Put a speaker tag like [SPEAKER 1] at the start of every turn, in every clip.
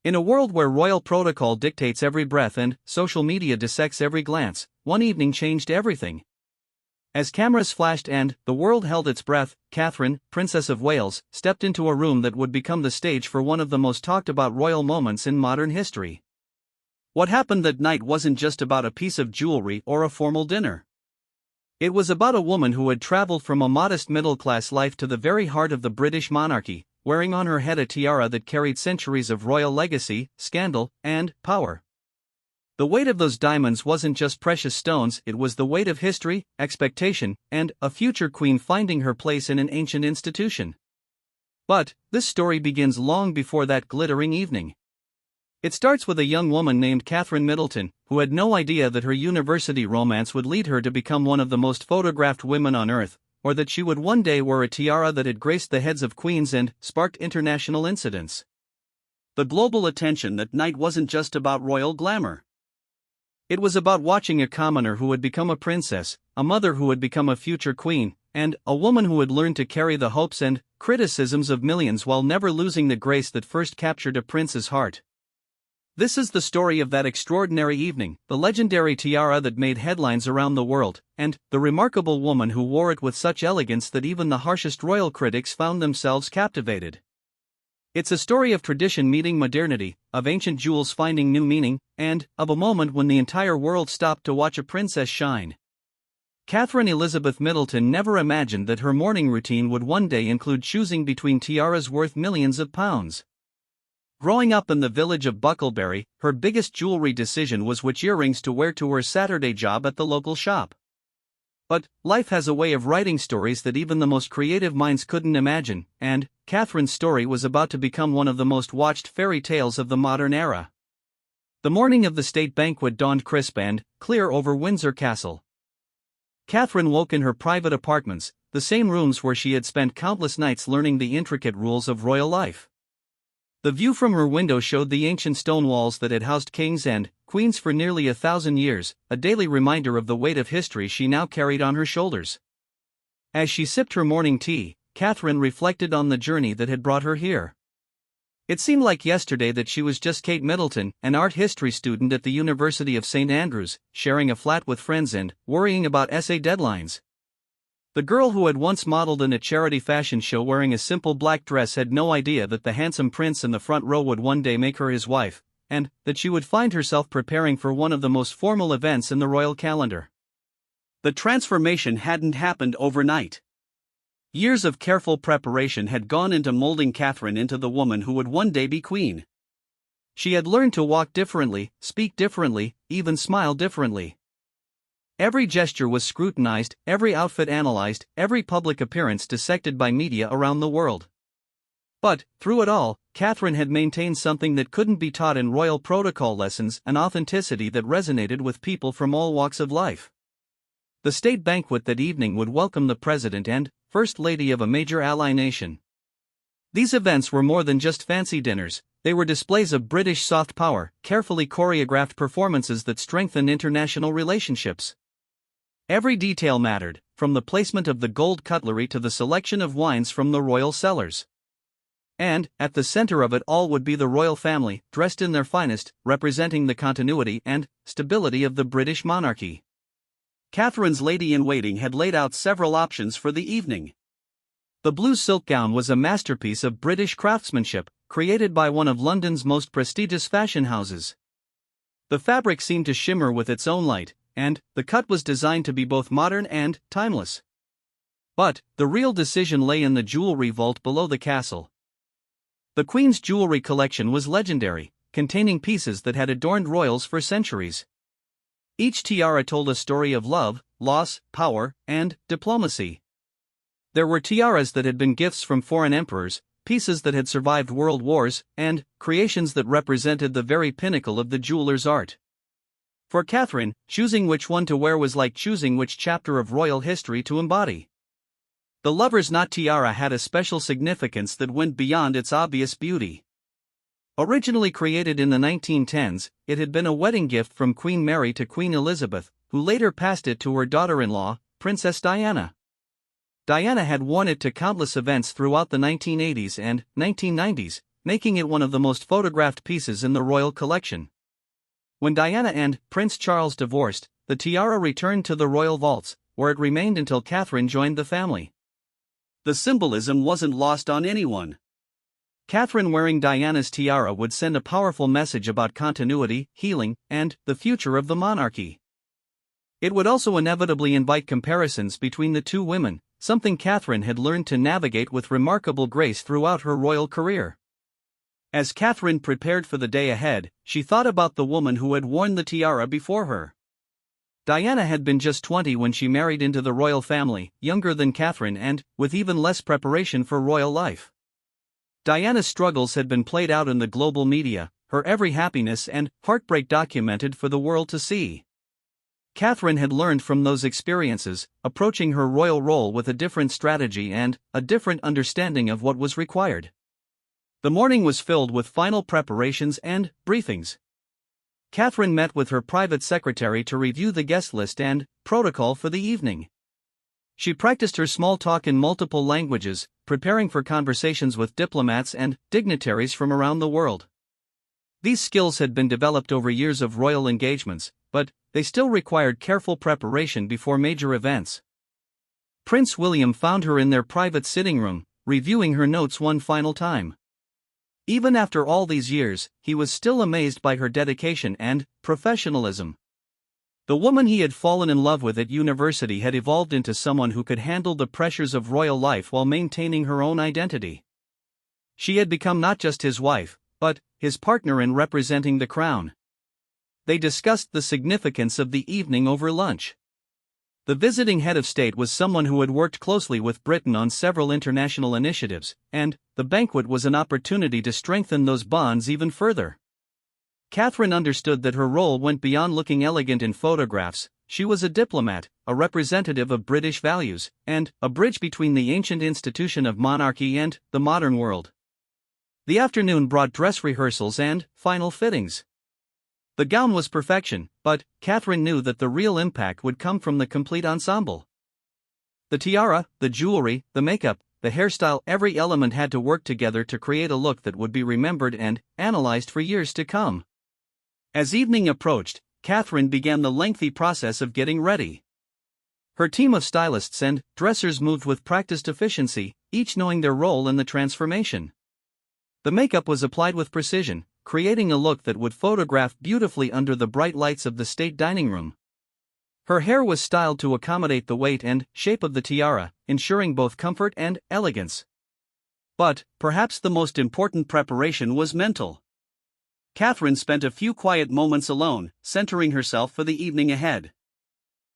[SPEAKER 1] In a world where royal protocol dictates every breath and social media dissects every glance, one evening changed everything. As cameras flashed and the world held its breath, Catherine, Princess of Wales, stepped into a room that would become the stage for one of the most talked about royal moments in modern history. What happened that night wasn't just about a piece of jewelry or a formal dinner. It was about a woman who had traveled from a modest middle-class life to the very heart of the British monarchy, wearing on her head a tiara that carried centuries of royal legacy, scandal, and power. The weight of those diamonds wasn't just precious stones, it was the weight of history, expectation, and a future queen finding her place in an ancient institution. But this story begins long before that glittering evening. It starts with a young woman named Catherine Middleton, who had no idea that her university romance would lead her to become one of the most photographed women on earth, or that she would one day wear a tiara that had graced the heads of queens and sparked international incidents. The global attention that night wasn't just about royal glamour. It was about watching a commoner who had become a princess, a mother who had become a future queen, and a woman who had learned to carry the hopes and criticisms of millions while never losing the grace that first captured a prince's heart. This is the story of that extraordinary evening, the legendary tiara that made headlines around the world, and the remarkable woman who wore it with such elegance that even the harshest royal critics found themselves captivated. It's a story of tradition meeting modernity, of ancient jewels finding new meaning, and of a moment when the entire world stopped to watch a princess shine. Catherine Elizabeth Middleton never imagined that her morning routine would one day include choosing between tiaras worth millions of pounds. Growing up in the village of Bucklebury, her biggest jewelry decision was which earrings to wear to her Saturday job at the local shop. But life has a way of writing stories that even the most creative minds couldn't imagine, and Catherine's story was about to become one of the most watched fairy tales of the modern era. The morning of the state banquet dawned crisp and clear over Windsor Castle. Catherine woke in her private apartments, the same rooms where she had spent countless nights learning the intricate rules of royal life. The view from her window showed the ancient stone walls that had housed kings and queens for nearly 1,000 years, a daily reminder of the weight of history she now carried on her shoulders. As she sipped her morning tea, Catherine reflected on the journey that had brought her here. It seemed like yesterday that she was just Kate Middleton, an art history student at the University of St. Andrews, sharing a flat with friends and worrying about essay deadlines. The girl who had once modeled in a charity fashion show wearing a simple black dress had no idea that the handsome prince in the front row would one day make her his wife, and that she would find herself preparing for one of the most formal events in the royal calendar. The transformation hadn't happened overnight. Years of careful preparation had gone into molding Catherine into the woman who would one day be queen. She had learned to walk differently, speak differently, even smile differently. Every gesture was scrutinized, every outfit analyzed, every public appearance dissected by media around the world. But, through it all, Catherine had maintained something that couldn't be taught in royal protocol lessons, an authenticity that resonated with people from all walks of life. The state banquet that evening would welcome the president and first lady of a major ally nation. These events were more than just fancy dinners, they were displays of British soft power, carefully choreographed performances that strengthened international relationships. Every detail mattered, from the placement of the gold cutlery to the selection of wines from the royal cellars. And, at the center of it all would be the royal family, dressed in their finest, representing the continuity and stability of the British monarchy. Catherine's lady-in-waiting had laid out several options for the evening. The blue silk gown was a masterpiece of British craftsmanship, created by one of London's most prestigious fashion houses. The fabric seemed to shimmer with its own light, and the cut was designed to be both modern and timeless. But the real decision lay in the jewelry vault below the castle. The Queen's jewelry collection was legendary, containing pieces that had adorned royals for centuries. Each tiara told a story of love, loss, power, and diplomacy. There were tiaras that had been gifts from foreign emperors, pieces that had survived world wars, and creations that represented the very pinnacle of the jeweler's art. For Catherine, choosing which one to wear was like choosing which chapter of royal history to embody. The lover's knot tiara had a special significance that went beyond its obvious beauty. Originally created in the 1910s, it had been a wedding gift from Queen Mary to Queen Elizabeth, who later passed it to her daughter-in-law, Princess Diana. Diana had worn it to countless events throughout the 1980s and 1990s, making it one of the most photographed pieces in the royal collection. When Diana and Prince Charles divorced, the tiara returned to the royal vaults, where it remained until Catherine joined the family. The symbolism wasn't lost on anyone. Catherine wearing Diana's tiara would send a powerful message about continuity, healing, and the future of the monarchy. It would also inevitably invite comparisons between the two women, something Catherine had learned to navigate with remarkable grace throughout her royal career. As Catherine prepared for the day ahead, she thought about the woman who had worn the tiara before her. Diana had been just 20 when she married into the royal family, younger than Catherine and with even less preparation for royal life. Diana's struggles had been played out in the global media, her every happiness and heartbreak documented for the world to see. Catherine had learned from those experiences, approaching her royal role with a different strategy and a different understanding of what was required. The morning was filled with final preparations and briefings. Catherine met with her private secretary to review the guest list and protocol for the evening. She practiced her small talk in multiple languages, preparing for conversations with diplomats and dignitaries from around the world. These skills had been developed over years of royal engagements, but they still required careful preparation before major events. Prince William found her in their private sitting room, reviewing her notes one final time. Even after all these years, he was still amazed by her dedication and professionalism. The woman he had fallen in love with at university had evolved into someone who could handle the pressures of royal life while maintaining her own identity. She had become not just his wife, but his partner in representing the crown. They discussed the significance of the evening over lunch. The visiting head of state was someone who had worked closely with Britain on several international initiatives, and the banquet was an opportunity to strengthen those bonds even further. Catherine understood that her role went beyond looking elegant in photographs. She was a diplomat, a representative of British values, and a bridge between the ancient institution of monarchy and the modern world. The afternoon brought dress rehearsals and final fittings. The gown was perfection, but Catherine knew that the real impact would come from the complete ensemble. The tiara, the jewelry, the makeup, the hairstyle, every element had to work together to create a look that would be remembered and analyzed for years to come. As evening approached, Catherine began the lengthy process of getting ready. Her team of stylists and dressers moved with practiced efficiency, each knowing their role in the transformation. The makeup was applied with precision, creating a look that would photograph beautifully under the bright lights of the state dining room. Her hair was styled to accommodate the weight and shape of the tiara, ensuring both comfort and elegance. But perhaps the most important preparation was mental. Catherine spent a few quiet moments alone, centering herself for the evening ahead.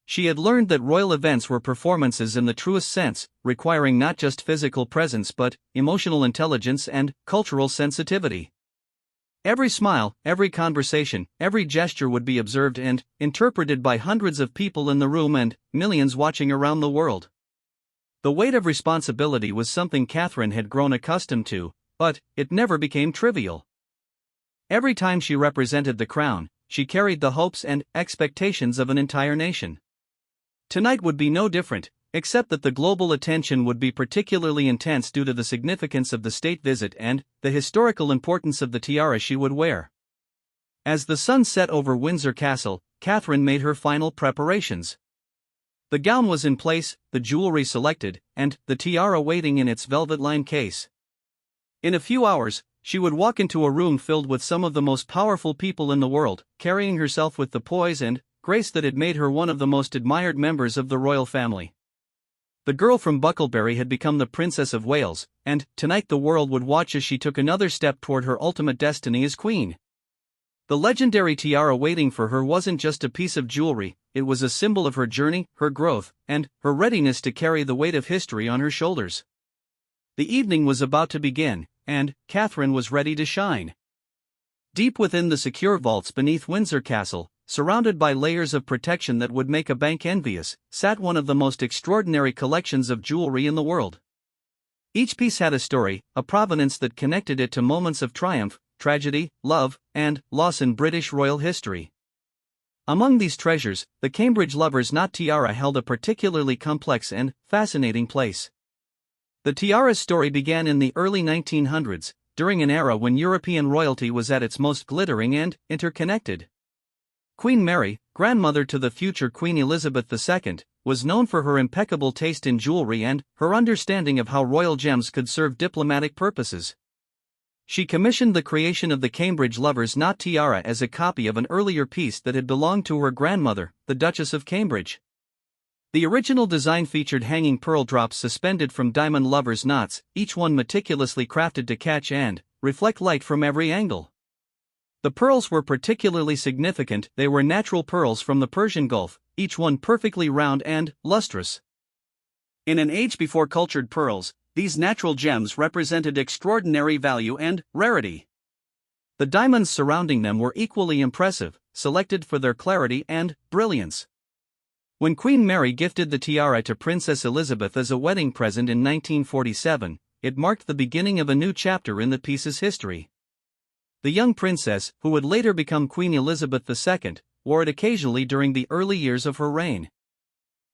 [SPEAKER 1] She had learned that royal events were performances in the truest sense, requiring not just physical presence but emotional intelligence and cultural sensitivity. Every smile, every conversation, every gesture would be observed and interpreted by hundreds of people in the room and millions watching around the world. The weight of responsibility was something Catherine had grown accustomed to, but it never became trivial. Every time she represented the crown, she carried the hopes and expectations of an entire nation. Tonight would be no different, except that the global attention would be particularly intense due to the significance of the state visit and the historical importance of the tiara she would wear. As the sun set over Windsor Castle, Catherine made her final preparations. The gown was in place, the jewelry selected, and the tiara waiting in its velvet-lined case. In a few hours, she would walk into a room filled with some of the most powerful people in the world, carrying herself with the poise and grace that had made her one of the most admired members of the royal family. The girl from Bucklebury had become the Princess of Wales, and tonight the world would watch as she took another step toward her ultimate destiny as queen. The legendary tiara waiting for her wasn't just a piece of jewelry, it was a symbol of her journey, her growth, and her readiness to carry the weight of history on her shoulders. The evening was about to begin, and Catherine was ready to shine. Deep within the secure vaults beneath Windsor Castle, surrounded by layers of protection that would make a bank envious, sat one of the most extraordinary collections of jewelry in the world. Each piece had a story, a provenance that connected it to moments of triumph, tragedy, love, and loss in British royal history. Among these treasures, the Cambridge Lover's Knot tiara held a particularly complex and fascinating place. The tiara's story began in the early 1900s, during an era when European royalty was at its most glittering and interconnected. Queen Mary, grandmother to the future Queen Elizabeth II, was known for her impeccable taste in jewelry and her understanding of how royal gems could serve diplomatic purposes. She commissioned the creation of the Cambridge Lover's Knot tiara as a copy of an earlier piece that had belonged to her grandmother, the Duchess of Cambridge. The original design featured hanging pearl drops suspended from diamond lovers' knots, each one meticulously crafted to catch and reflect light from every angle. The pearls were particularly significant. They were natural pearls from the Persian Gulf, each one perfectly round and lustrous. In an age before cultured pearls, these natural gems represented extraordinary value and rarity. The diamonds surrounding them were equally impressive, selected for their clarity and brilliance. When Queen Mary gifted the tiara to Princess Elizabeth as a wedding present in 1947, it marked the beginning of a new chapter in the piece's history. The young princess, who would later become Queen Elizabeth II, wore it occasionally during the early years of her reign.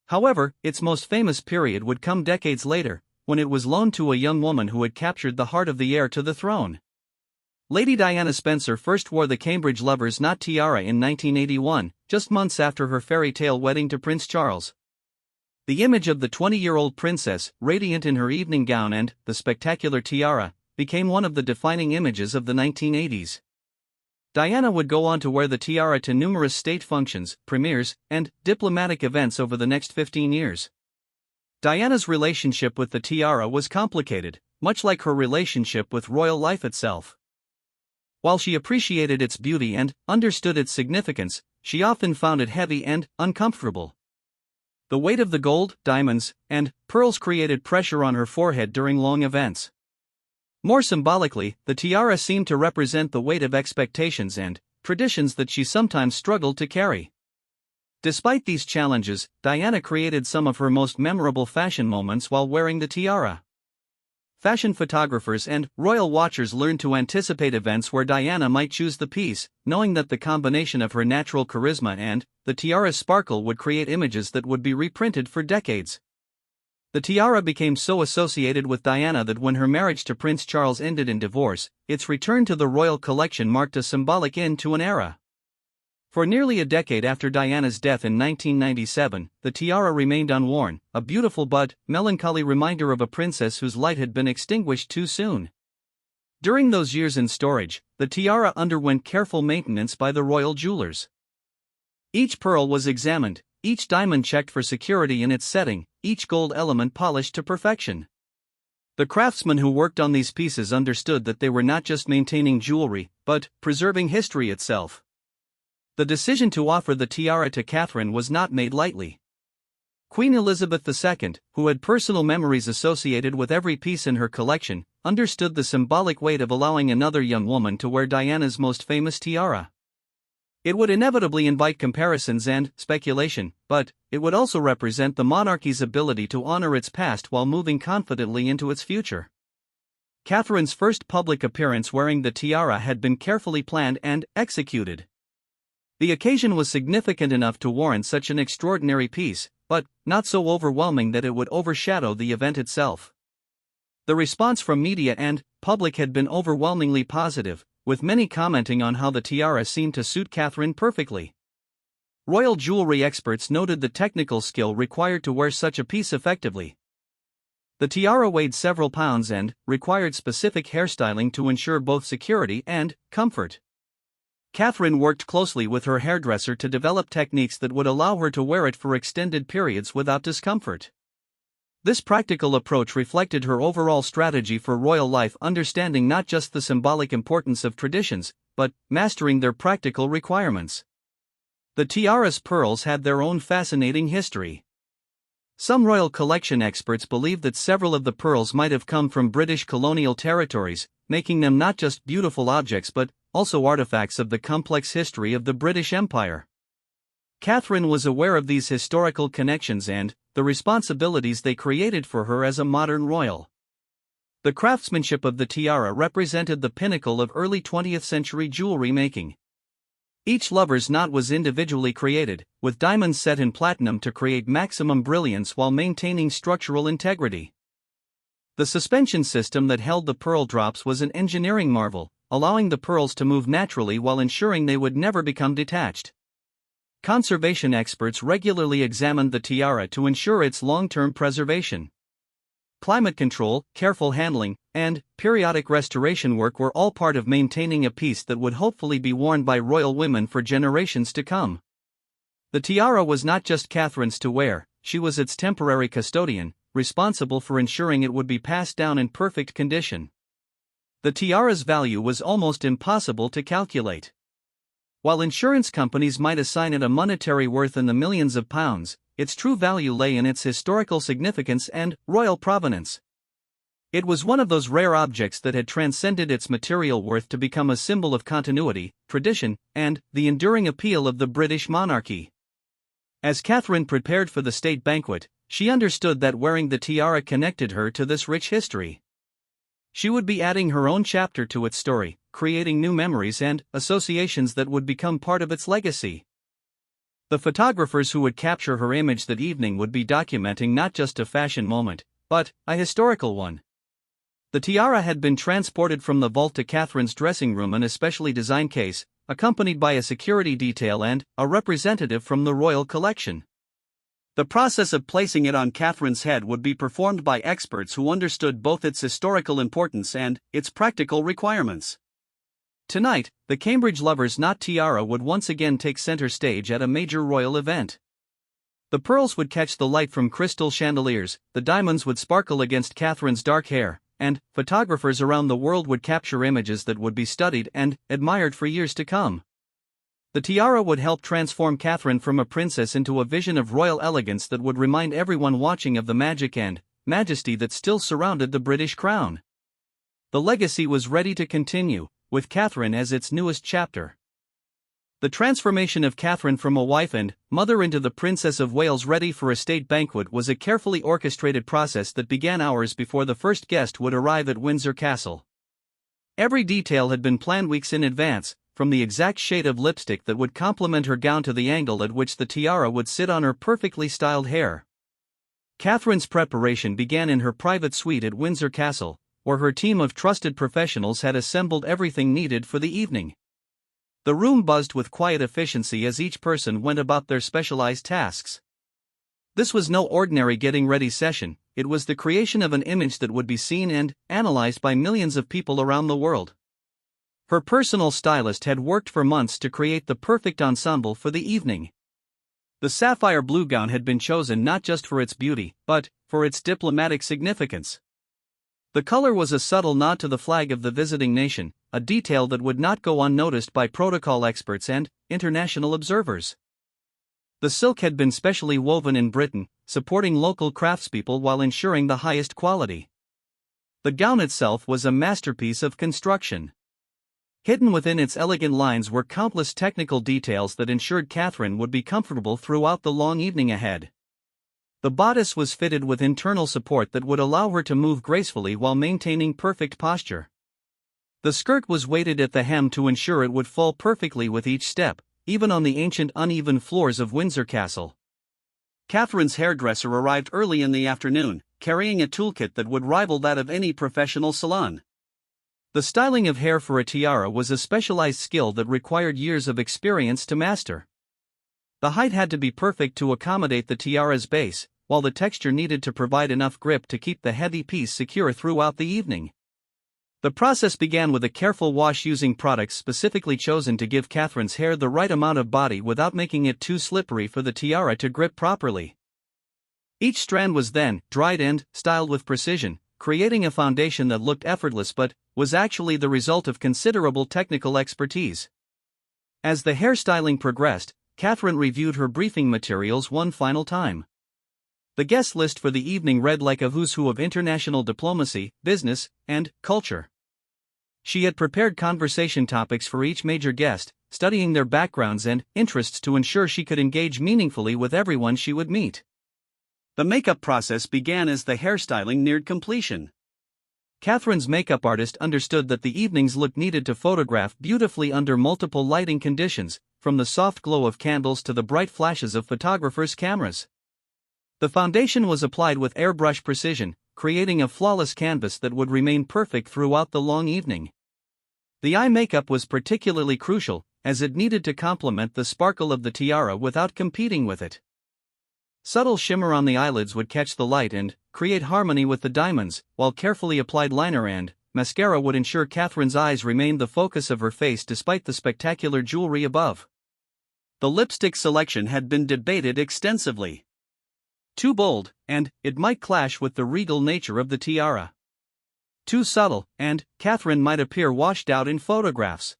[SPEAKER 1] However, its most famous period would come decades later, when it was loaned to a young woman who had captured the heart of the heir to the throne. Lady Diana Spencer first wore the Cambridge Lover's Knot tiara in 1981, just months after her fairy tale wedding to Prince Charles. The image of the 20-year-old princess, radiant in her evening gown and the spectacular tiara, became one of the defining images of the 1980s. Diana would go on to wear the tiara to numerous state functions, premieres, and diplomatic events over the next 15 years. Diana's relationship with the tiara was complicated, much like her relationship with royal life itself. While she appreciated its beauty and understood its significance, she often found it heavy and uncomfortable. The weight of the gold, diamonds, and pearls created pressure on her forehead during long events. More symbolically, the tiara seemed to represent the weight of expectations and traditions that she sometimes struggled to carry. Despite these challenges, Diana created some of her most memorable fashion moments while wearing the tiara. Fashion photographers and royal watchers learned to anticipate events where Diana might choose the piece, knowing that the combination of her natural charisma and the tiara's sparkle would create images that would be reprinted for decades. The tiara became so associated with Diana that when her marriage to Prince Charles ended in divorce, its return to the royal collection marked a symbolic end to an era. For nearly a decade after Diana's death in 1997, the tiara remained unworn, a beautiful but melancholy reminder of a princess whose light had been extinguished too soon. During those years in storage, the tiara underwent careful maintenance by the royal jewelers. Each pearl was examined, each diamond checked for security in its setting, each gold element polished to perfection. The craftsmen who worked on these pieces understood that they were not just maintaining jewelry, but preserving history itself. The decision to offer the tiara to Catherine was not made lightly. Queen Elizabeth II, who had personal memories associated with every piece in her collection, understood the symbolic weight of allowing another young woman to wear Diana's most famous tiara. It would inevitably invite comparisons and speculation, but it would also represent the monarchy's ability to honor its past while moving confidently into its future. Catherine's first public appearance wearing the tiara had been carefully planned and executed. The occasion was significant enough to warrant such an extraordinary piece, but not so overwhelming that it would overshadow the event itself. The response from media and public had been overwhelmingly positive, with many commenting on how the tiara seemed to suit Catherine perfectly. Royal jewelry experts noted the technical skill required to wear such a piece effectively. The tiara weighed several pounds and required specific hairstyling to ensure both security and comfort. Catherine worked closely with her hairdresser to develop techniques that would allow her to wear it for extended periods without discomfort. This practical approach reflected her overall strategy for royal life, understanding not just the symbolic importance of traditions, but mastering their practical requirements. The tiara's pearls had their own fascinating history. Some royal collection experts believe that several of the pearls might have come from British colonial territories, making them not just beautiful objects but also artifacts of the complex history of the British Empire. Catherine was aware of these historical connections and the responsibilities they created for her as a modern royal. The craftsmanship of the tiara represented the pinnacle of early 20th century jewelry making. Each lover's knot was individually created, with diamonds set in platinum to create maximum brilliance while maintaining structural integrity. The suspension system that held the pearl drops was an engineering marvel, allowing the pearls to move naturally while ensuring they would never become detached. Conservation experts regularly examined the tiara to ensure its long-term preservation. Climate control, careful handling, and periodic restoration work were all part of maintaining a piece that would hopefully be worn by royal women for generations to come. The tiara was not just Catherine's to wear, she was its temporary custodian, responsible for ensuring it would be passed down in perfect condition. The tiara's value was almost impossible to calculate. While insurance companies might assign it a monetary worth in the millions of pounds, its true value lay in its historical significance and royal provenance. It was one of those rare objects that had transcended its material worth to become a symbol of continuity, tradition, and the enduring appeal of the British monarchy. As Catherine prepared for the state banquet, she understood that wearing the tiara connected her to this rich history. She would be adding her own chapter to its story, creating new memories and associations that would become part of its legacy. The photographers who would capture her image that evening would be documenting not just a fashion moment, but a historical one. The tiara had been transported from the vault to Catherine's dressing room in a specially designed case, accompanied by a security detail and a representative from the royal collection. The process of placing it on Catherine's head would be performed by experts who understood both its historical importance and its practical requirements. Tonight, the Cambridge Lovers' Knot tiara would once again take center stage at a major royal event. The pearls would catch the light from crystal chandeliers, the diamonds would sparkle against Catherine's dark hair, and photographers around the world would capture images that would be studied and admired for years to come. The tiara would help transform Catherine from a princess into a vision of royal elegance that would remind everyone watching of the magic and majesty that still surrounded the British crown. The legacy was ready to continue, with Catherine as its newest chapter. The transformation of Catherine from a wife and mother into the Princess of Wales ready for a state banquet was a carefully orchestrated process that began hours before the first guest would arrive at Windsor Castle. Every detail had been planned weeks in advance, from the exact shade of lipstick that would complement her gown to the angle at which the tiara would sit on her perfectly styled hair. Catherine's preparation began in her private suite at Windsor Castle, where her team of trusted professionals had assembled everything needed for the evening. The room buzzed with quiet efficiency as each person went about their specialized tasks. This was no ordinary getting-ready session, it was the creation of an image that would be seen and analyzed by millions of people around the world. Her personal stylist had worked for months to create the perfect ensemble for the evening. The sapphire blue gown had been chosen not just for its beauty, but for its diplomatic significance. The color was a subtle nod to the flag of the visiting nation, a detail that would not go unnoticed by protocol experts and international observers. The silk had been specially woven in Britain, supporting local craftspeople while ensuring the highest quality. The gown itself was a masterpiece of construction. Hidden within its elegant lines were countless technical details that ensured Catherine would be comfortable throughout the long evening ahead. The bodice was fitted with internal support that would allow her to move gracefully while maintaining perfect posture. The skirt was weighted at the hem to ensure it would fall perfectly with each step, even on the ancient uneven floors of Windsor Castle. Catherine's hairdresser arrived early in the afternoon, carrying a toolkit that would rival that of any professional salon. The styling of hair for a tiara was a specialized skill that required years of experience to master. The height had to be perfect to accommodate the tiara's base, while the texture needed to provide enough grip to keep the heavy piece secure throughout the evening. The process began with a careful wash using products specifically chosen to give Catherine's hair the right amount of body without making it too slippery for the tiara to grip properly. Each strand was then dried and styled with precision, creating a foundation that looked effortless but was actually the result of considerable technical expertise. As the hairstyling progressed, Catherine reviewed her briefing materials one final time. The guest list for the evening read like a who's who of international diplomacy, business, and culture. She had prepared conversation topics for each major guest, studying their backgrounds and interests to ensure she could engage meaningfully with everyone she would meet. The makeup process began as the hairstyling neared completion. Catherine's makeup artist understood that the evening's look needed to photograph beautifully under multiple lighting conditions, from the soft glow of candles to the bright flashes of photographers' cameras. The foundation was applied with airbrush precision, creating a flawless canvas that would remain perfect throughout the long evening. The eye makeup was particularly crucial, as it needed to complement the sparkle of the tiara without competing with it. Subtle shimmer on the eyelids would catch the light and create harmony with the diamonds, while carefully applied liner and mascara would ensure Catherine's eyes remained the focus of her face despite the spectacular jewelry above. The lipstick selection had been debated extensively. Too bold, and it might clash with the regal nature of the tiara. Too subtle, and Catherine might appear washed out in photographs.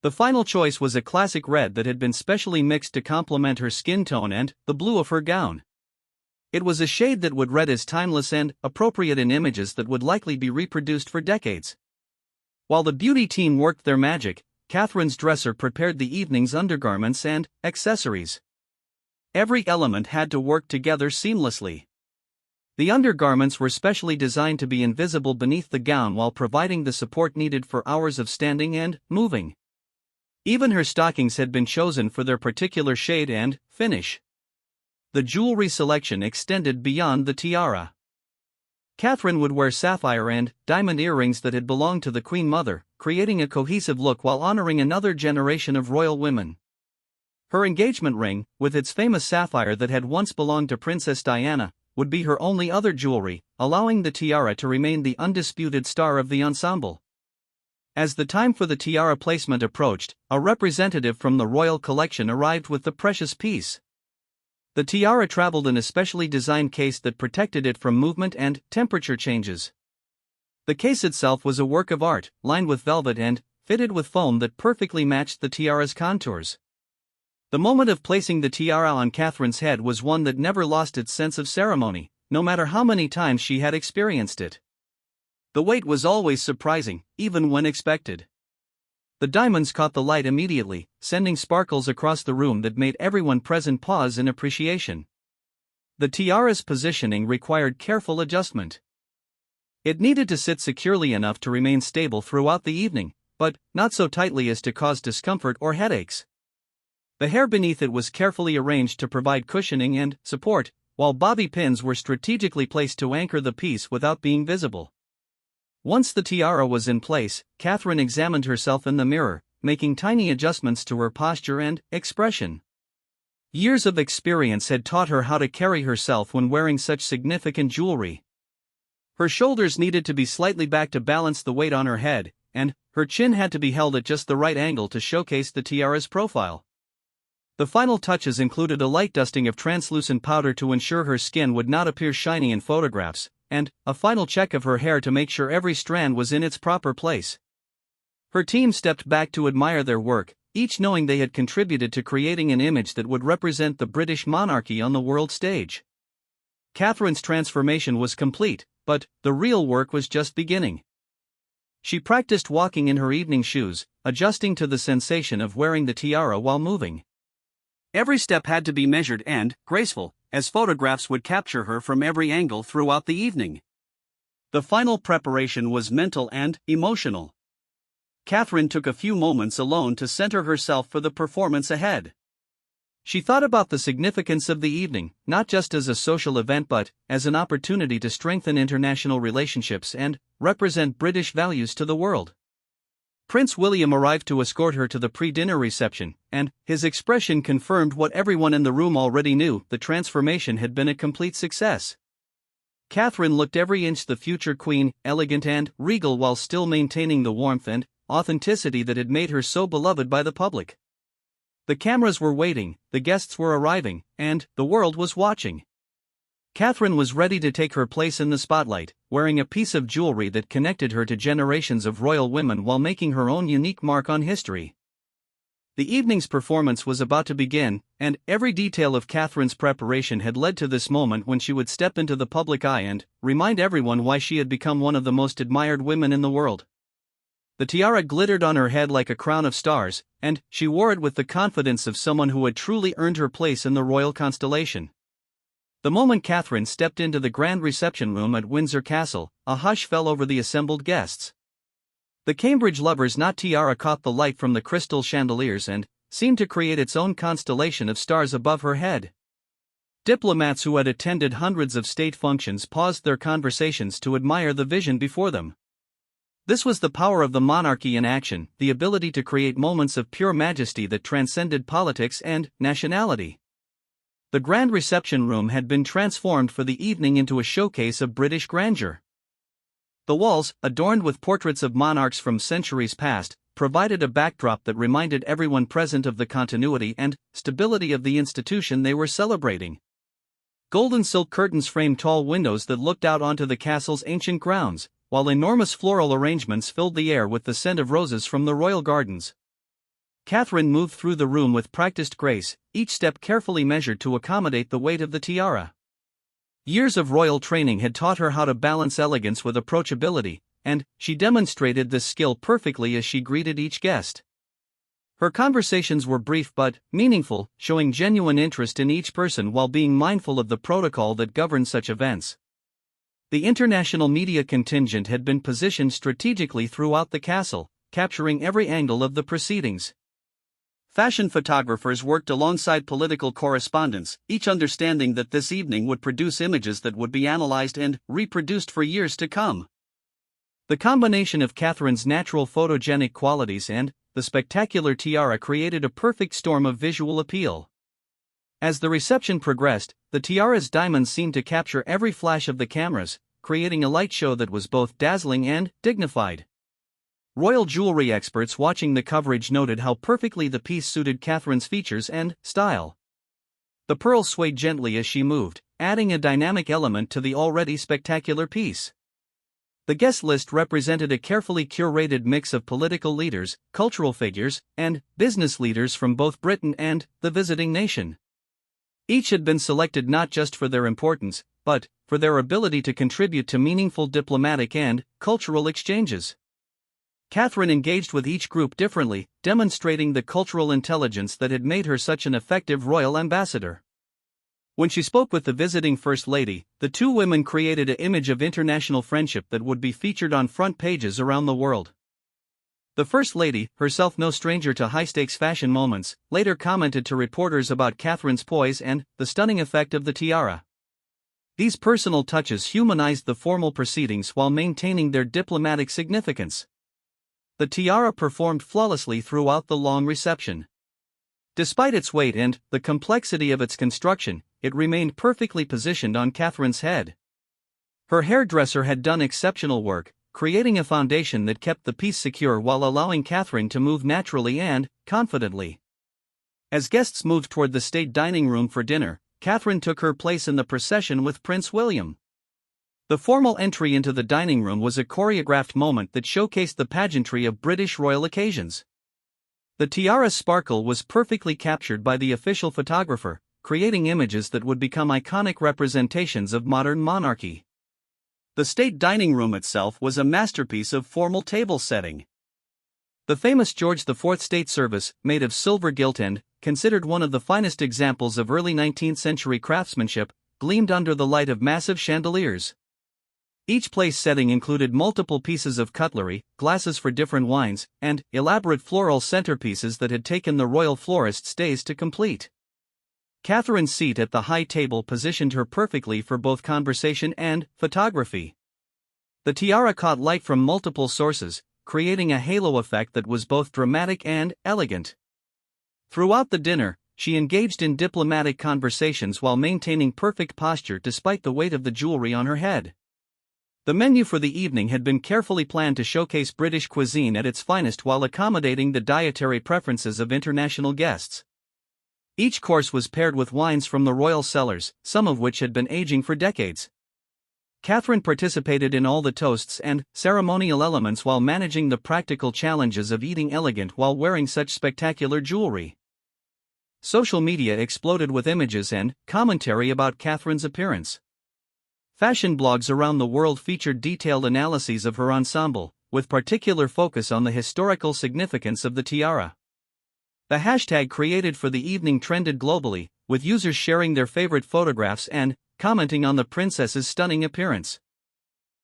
[SPEAKER 1] The final choice was a classic red that had been specially mixed to complement her skin tone and the blue of her gown. It was a shade that would read as timeless and appropriate in images that would likely be reproduced for decades. While the beauty team worked their magic, Catherine's dresser prepared the evening's undergarments and accessories. Every element had to work together seamlessly. The undergarments were specially designed to be invisible beneath the gown while providing the support needed for hours of standing and moving. Even her stockings had been chosen for their particular shade and finish. The jewelry selection extended beyond the tiara. Catherine would wear sapphire and diamond earrings that had belonged to the Queen Mother, creating a cohesive look while honoring another generation of royal women. Her engagement ring, with its famous sapphire that had once belonged to Princess Diana, would be her only other jewelry, allowing the tiara to remain the undisputed star of the ensemble. As the time for the tiara placement approached, a representative from the royal collection arrived with the precious piece. The tiara traveled in a specially designed case that protected it from movement and temperature changes. The case itself was a work of art, lined with velvet and fitted with foam that perfectly matched the tiara's contours. The moment of placing the tiara on Catherine's head was one that never lost its sense of ceremony, no matter how many times she had experienced it. The weight was always surprising, even when expected. The diamonds caught the light immediately, sending sparkles across the room that made everyone present pause in appreciation. The tiara's positioning required careful adjustment. It needed to sit securely enough to remain stable throughout the evening, but not so tightly as to cause discomfort or headaches. The hair beneath it was carefully arranged to provide cushioning and support, while bobby pins were strategically placed to anchor the piece without being visible. Once the tiara was in place, Catherine examined herself in the mirror, making tiny adjustments to her posture and expression. Years of experience had taught her how to carry herself when wearing such significant jewelry. Her shoulders needed to be slightly back to balance the weight on her head, and her chin had to be held at just the right angle to showcase the tiara's profile. The final touches included a light dusting of translucent powder to ensure her skin would not appear shiny in photographs, and a final check of her hair to make sure every strand was in its proper place. Her team stepped back to admire their work, each knowing they had contributed to creating an image that would represent the British monarchy on the world stage. Catherine's transformation was complete, but the real work was just beginning. She practiced walking in her evening shoes, adjusting to the sensation of wearing the tiara while moving. Every step had to be measured and graceful, as photographs would capture her from every angle throughout the evening. The final preparation was mental and emotional. Catherine took a few moments alone to center herself for the performance ahead. She thought about the significance of the evening, not just as a social event but as an opportunity to strengthen international relationships and represent British values to the world. Prince William arrived to escort her to the pre-dinner reception, and his expression confirmed what everyone in the room already knew: the transformation had been a complete success. Catherine looked every inch the future queen, elegant and regal while still maintaining the warmth and authenticity that had made her so beloved by the public. The cameras were waiting, the guests were arriving, and the world was watching. Catherine was ready to take her place in the spotlight, wearing a piece of jewelry that connected her to generations of royal women while making her own unique mark on history. The evening's performance was about to begin, and every detail of Catherine's preparation had led to this moment when she would step into the public eye and remind everyone why she had become one of the most admired women in the world. The tiara glittered on her head like a crown of stars, and she wore it with the confidence of someone who had truly earned her place in the royal constellation. The moment Catherine stepped into the grand reception room at Windsor Castle, a hush fell over the assembled guests. The Cambridge lover's knot tiara caught the light from the crystal chandeliers and seemed to create its own constellation of stars above her head. Diplomats who had attended hundreds of state functions paused their conversations to admire the vision before them. This was the power of the monarchy in action, the ability to create moments of pure majesty that transcended politics and nationality. The grand reception room had been transformed for the evening into a showcase of British grandeur. The walls, adorned with portraits of monarchs from centuries past, provided a backdrop that reminded everyone present of the continuity and stability of the institution they were celebrating. Golden silk curtains framed tall windows that looked out onto the castle's ancient grounds, while enormous floral arrangements filled the air with the scent of roses from the royal gardens. Catherine moved through the room with practiced grace, each step carefully measured to accommodate the weight of the tiara. Years of royal training had taught her how to balance elegance with approachability, and she demonstrated this skill perfectly as she greeted each guest. Her conversations were brief but meaningful, showing genuine interest in each person while being mindful of the protocol that governs such events. The international media contingent had been positioned strategically throughout the castle, capturing every angle of the proceedings. Fashion photographers worked alongside political correspondents, each understanding that this evening would produce images that would be analyzed and reproduced for years to come. The combination of Catherine's natural photogenic qualities and the spectacular tiara created a perfect storm of visual appeal. As the reception progressed, the tiara's diamonds seemed to capture every flash of the cameras, creating a light show that was both dazzling and dignified. Royal jewelry experts watching the coverage noted how perfectly the piece suited Catherine's features and style. The pearls swayed gently as she moved, adding a dynamic element to the already spectacular piece. The guest list represented a carefully curated mix of political leaders, cultural figures, and business leaders from both Britain and the visiting nation. Each had been selected not just for their importance, but for their ability to contribute to meaningful diplomatic and cultural exchanges. Catherine engaged with each group differently, demonstrating the cultural intelligence that had made her such an effective royal ambassador. When she spoke with the visiting First Lady, the two women created an image of international friendship that would be featured on front pages around the world. The First Lady, herself no stranger to high-stakes fashion moments, later commented to reporters about Catherine's poise and the stunning effect of the tiara. These personal touches humanized the formal proceedings while maintaining their diplomatic significance. The tiara performed flawlessly throughout the long reception. Despite its weight and the complexity of its construction, it remained perfectly positioned on Catherine's head. Her hairdresser had done exceptional work, creating a foundation that kept the piece secure while allowing Catherine to move naturally and confidently. As guests moved toward the state dining room for dinner, Catherine took her place in the procession with Prince William. The formal entry into the dining room was a choreographed moment that showcased the pageantry of British royal occasions. The tiara's sparkle was perfectly captured by the official photographer, creating images that would become iconic representations of modern monarchy. The state dining room itself was a masterpiece of formal table setting. The famous George IV state service, made of silver gilt and considered one of the finest examples of early 19th century craftsmanship, gleamed under the light of massive chandeliers. Each place setting included multiple pieces of cutlery, glasses for different wines, and elaborate floral centerpieces that had taken the royal florist's days to complete. Catherine's seat at the high table positioned her perfectly for both conversation and photography. The tiara caught light from multiple sources, creating a halo effect that was both dramatic and elegant. Throughout the dinner, she engaged in diplomatic conversations while maintaining perfect posture despite the weight of the jewelry on her head. The menu for the evening had been carefully planned to showcase British cuisine at its finest while accommodating the dietary preferences of international guests. Each course was paired with wines from the royal cellars, some of which had been aging for decades. Catherine participated in all the toasts and ceremonial elements while managing the practical challenges of eating elegant while wearing such spectacular jewelry. Social media exploded with images and commentary about Catherine's appearance. Fashion blogs around the world featured detailed analyses of her ensemble, with particular focus on the historical significance of the tiara. The hashtag created for the evening trended globally, with users sharing their favorite photographs and commenting on the princess's stunning appearance.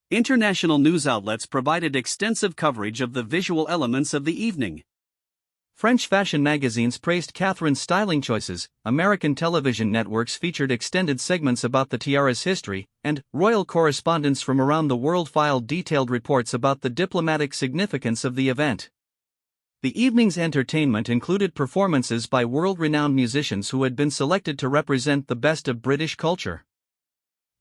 [SPEAKER 1] International news outlets provided extensive coverage of the visual elements of the evening. French fashion magazines praised Catherine's styling choices, American television networks featured extended segments about the tiara's history, and royal correspondents from around the world filed detailed reports about the diplomatic significance of the event. The evening's entertainment included performances by world-renowned musicians who had been selected to represent the best of British culture.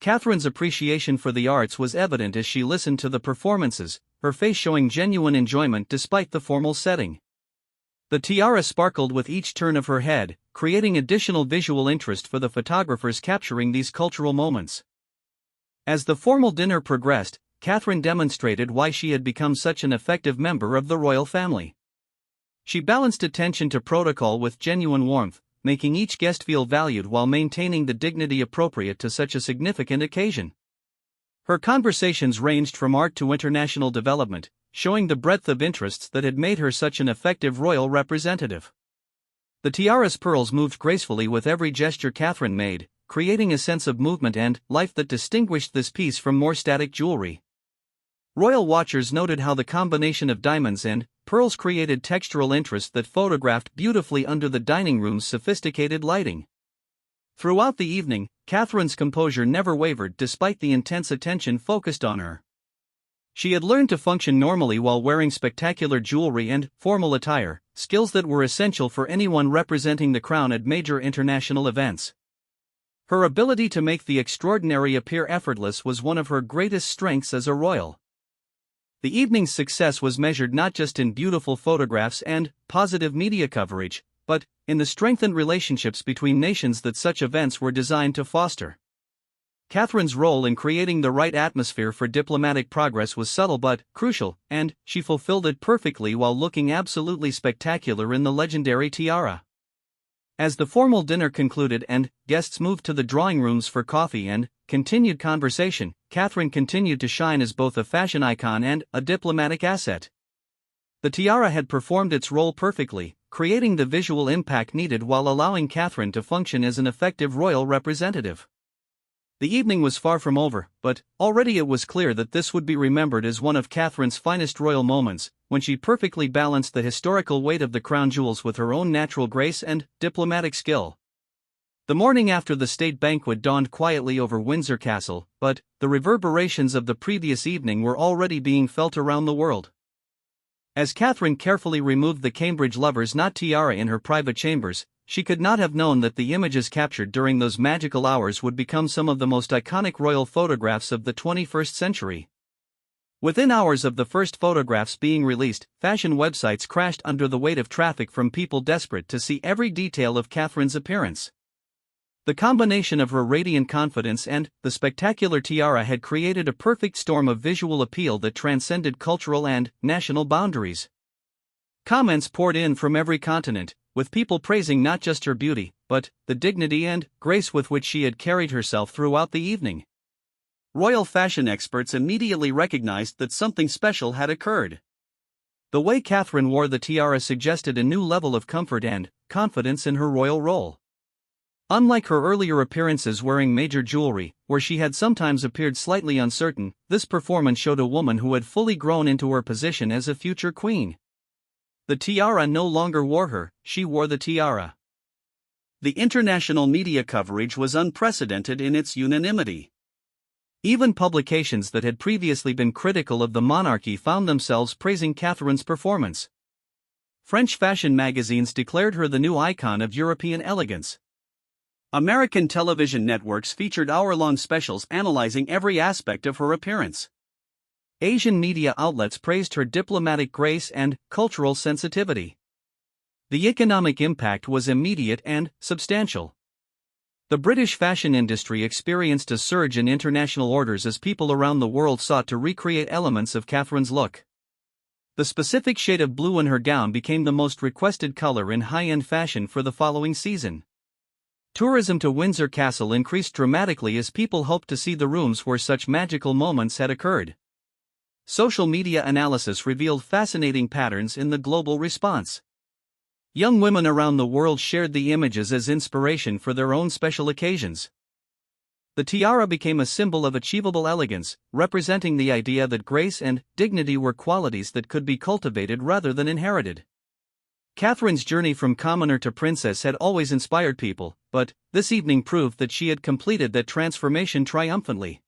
[SPEAKER 1] Catherine's appreciation for the arts was evident as she listened to the performances, her face showing genuine enjoyment despite the formal setting. The tiara sparkled with each turn of her head, creating additional visual interest for the photographers capturing these cultural moments. As the formal dinner progressed, Catherine demonstrated why she had become such an effective member of the royal family. She balanced attention to protocol with genuine warmth, making each guest feel valued while maintaining the dignity appropriate to such a significant occasion. Her conversations ranged from art to international development, showing the breadth of interests that had made her such an effective royal representative. The tiara's pearls moved gracefully with every gesture Catherine made, creating a sense of movement and life that distinguished this piece from more static jewelry. Royal watchers noted how the combination of diamonds and pearls created textural interest that photographed beautifully under the dining room's sophisticated lighting. Throughout the evening, Catherine's composure never wavered despite the intense attention focused on her. She had learned to function normally while wearing spectacular jewelry and formal attire, skills that were essential for anyone representing the crown at major international events. Her ability to make the extraordinary appear effortless was one of her greatest strengths as a royal. The evening's success was measured not just in beautiful photographs and positive media coverage, but in the strengthened relationships between nations that such events were designed to foster. Catherine's role in creating the right atmosphere for diplomatic progress was subtle but crucial, and she fulfilled it perfectly while looking absolutely spectacular in the legendary tiara. As the formal dinner concluded and guests moved to the drawing rooms for coffee and continued conversation, Catherine continued to shine as both a fashion icon and a diplomatic asset. The tiara had performed its role perfectly, creating the visual impact needed while allowing Catherine to function as an effective royal representative. The evening was far from over, but already it was clear that this would be remembered as one of Catherine's finest royal moments, when she perfectly balanced the historical weight of the crown jewels with her own natural grace and diplomatic skill. The morning after the state banquet dawned quietly over Windsor Castle, but the reverberations of the previous evening were already being felt around the world. As Catherine carefully removed the Cambridge lover's knot tiara in her private chambers, she could not have known that the images captured during those magical hours would become some of the most iconic royal photographs of the 21st century. Within hours of the first photographs being released, fashion websites crashed under the weight of traffic from people desperate to see every detail of Catherine's appearance. The combination of her radiant confidence and the spectacular tiara had created a perfect storm of visual appeal that transcended cultural and national boundaries. Comments poured in from every continent, with people praising not just her beauty, but the dignity and grace with which she had carried herself throughout the evening. Royal fashion experts immediately recognized that something special had occurred. The way Catherine wore the tiara suggested a new level of comfort and confidence in her royal role. Unlike her earlier appearances wearing major jewelry, where she had sometimes appeared slightly uncertain, this performance showed a woman who had fully grown into her position as a future queen. The tiara no longer wore her, she wore the tiara. The international media coverage was unprecedented in its unanimity. Even publications that had previously been critical of the monarchy found themselves praising Catherine's performance. French fashion magazines declared her the new icon of European elegance. American television networks featured hour-long specials analyzing every aspect of her appearance. Asian media outlets praised her diplomatic grace and cultural sensitivity. The economic impact was immediate and substantial. The British fashion industry experienced a surge in international orders as people around the world sought to recreate elements of Catherine's look. The specific shade of blue in her gown became the most requested color in high-end fashion for the following season. Tourism to Windsor Castle increased dramatically as people hoped to see the rooms where such magical moments had occurred. Social media analysis revealed fascinating patterns in the global response. Young women around the world shared the images as inspiration for their own special occasions. The tiara became a symbol of achievable elegance, representing the idea that grace and dignity were qualities that could be cultivated rather than inherited. Catherine's journey from commoner to princess had always inspired people, but this evening proved that she had completed that transformation triumphantly.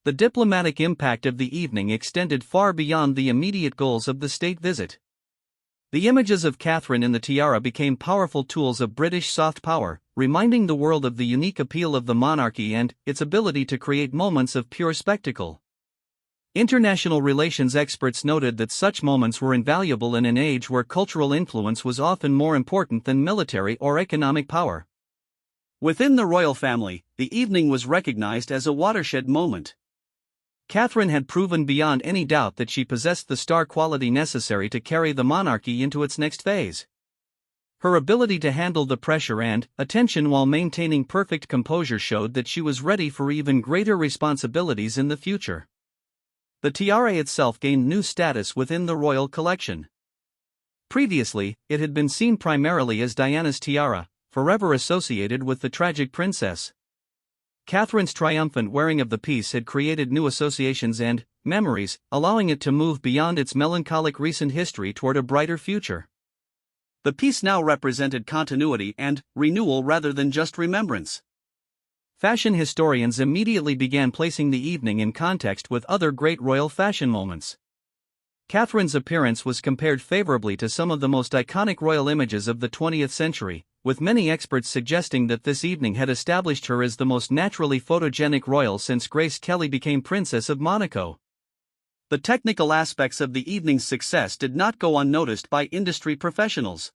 [SPEAKER 1] The diplomatic impact of the evening extended far beyond the immediate goals of the state visit. The images of Catherine in the tiara became powerful tools of British soft power, reminding the world of the unique appeal of the monarchy and its ability to create moments of pure spectacle. International relations experts noted that such moments were invaluable in an age where cultural influence was often more important than military or economic power. Within the royal family, the evening was recognized as a watershed moment. Catherine had proven beyond any doubt that she possessed the star quality necessary to carry the monarchy into its next phase. Her ability to handle the pressure and attention while maintaining perfect composure showed that she was ready for even greater responsibilities in the future. The tiara itself gained new status within the royal collection. Previously, it had been seen primarily as Diana's tiara, forever associated with the tragic princess. Catherine's triumphant wearing of the piece had created new associations and memories, allowing it to move beyond its melancholic recent history toward a brighter future. The piece now represented continuity and renewal rather than just remembrance. Fashion historians immediately began placing the evening in context with other great royal fashion moments. Catherine's appearance was compared favorably to some of the most iconic royal images of the 20th century, with many experts suggesting that this evening had established her as the most naturally photogenic royal since Grace Kelly became Princess of Monaco. The technical aspects of the evening's success did not go unnoticed by industry professionals.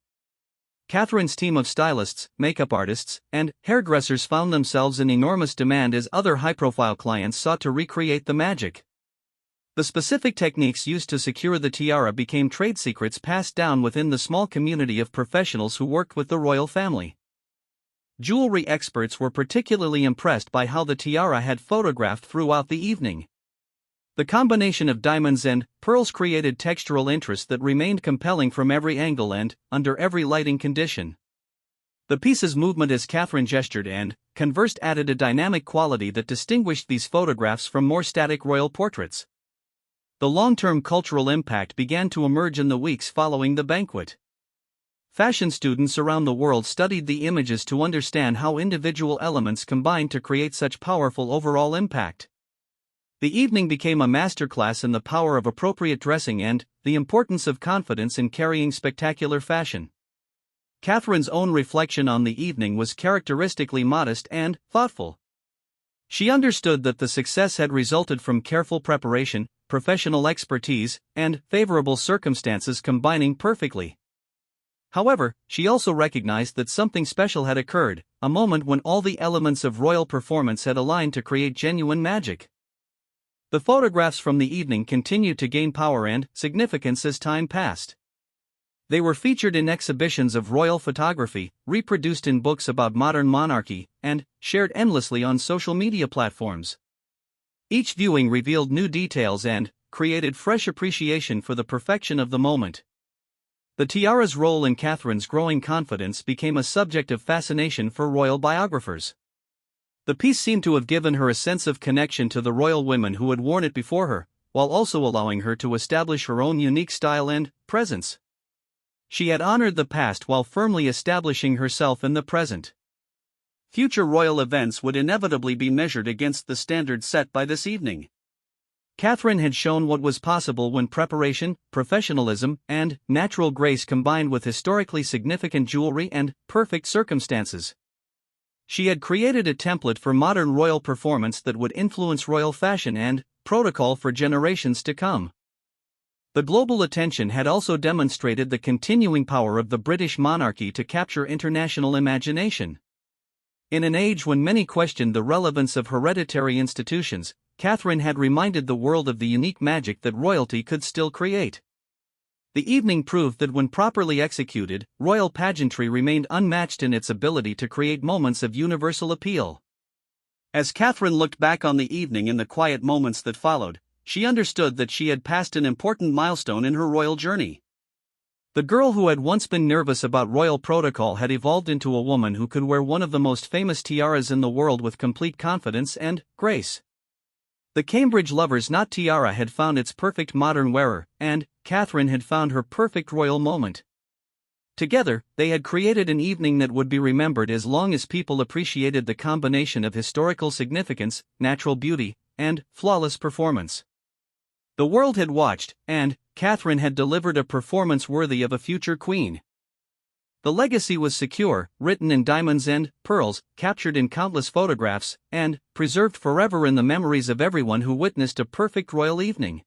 [SPEAKER 1] Catherine's team of stylists, makeup artists, and hairdressers found themselves in enormous demand as other high-profile clients sought to recreate the magic. The specific techniques used to secure the tiara became trade secrets passed down within the small community of professionals who worked with the royal family. Jewelry experts were particularly impressed by how the tiara had photographed throughout the evening. The combination of diamonds and pearls created textural interest that remained compelling from every angle and under every lighting condition. The piece's movement as Catherine gestured and conversed added a dynamic quality that distinguished these photographs from more static royal portraits. The long-term cultural impact began to emerge in the weeks following the banquet. Fashion students around the world studied the images to understand how individual elements combined to create such powerful overall impact. The evening became a masterclass in the power of appropriate dressing and the importance of confidence in carrying spectacular fashion. Catherine's own reflection on the evening was characteristically modest and thoughtful. She understood that the success had resulted from careful preparation, professional expertise, and favorable circumstances combining perfectly. However, she also recognized that something special had occurred, a moment when all the elements of royal performance had aligned to create genuine magic. The photographs from the evening continued to gain power and significance as time passed. They were featured in exhibitions of royal photography, reproduced in books about modern monarchy, and shared endlessly on social media platforms. Each viewing revealed new details and created fresh appreciation for the perfection of the moment. The tiara's role in Catherine's growing confidence became a subject of fascination for royal biographers. The piece seemed to have given her a sense of connection to the royal women who had worn it before her, while also allowing her to establish her own unique style and presence. She had honored the past while firmly establishing herself in the present. Future royal events would inevitably be measured against the standards set by this evening. Catherine had shown what was possible when preparation, professionalism, and natural grace combined with historically significant jewelry and perfect circumstances. She had created a template for modern royal performance that would influence royal fashion and protocol for generations to come. The global attention had also demonstrated the continuing power of the British monarchy to capture international imagination. In an age when many questioned the relevance of hereditary institutions, Catherine had reminded the world of the unique magic that royalty could still create. The evening proved that when properly executed, royal pageantry remained unmatched in its ability to create moments of universal appeal. As Catherine looked back on the evening and the quiet moments that followed, she understood that she had passed an important milestone in her royal journey. The girl who had once been nervous about royal protocol had evolved into a woman who could wear one of the most famous tiaras in the world with complete confidence and grace. The Cambridge lover's knot tiara had found its perfect modern wearer, and Catherine had found her perfect royal moment. Together, they had created an evening that would be remembered as long as people appreciated the combination of historical significance, natural beauty, and flawless performance. The world had watched, and Catherine had delivered a performance worthy of a future queen. The legacy was secure, written in diamonds and pearls, captured in countless photographs, and preserved forever in the memories of everyone who witnessed a perfect royal evening.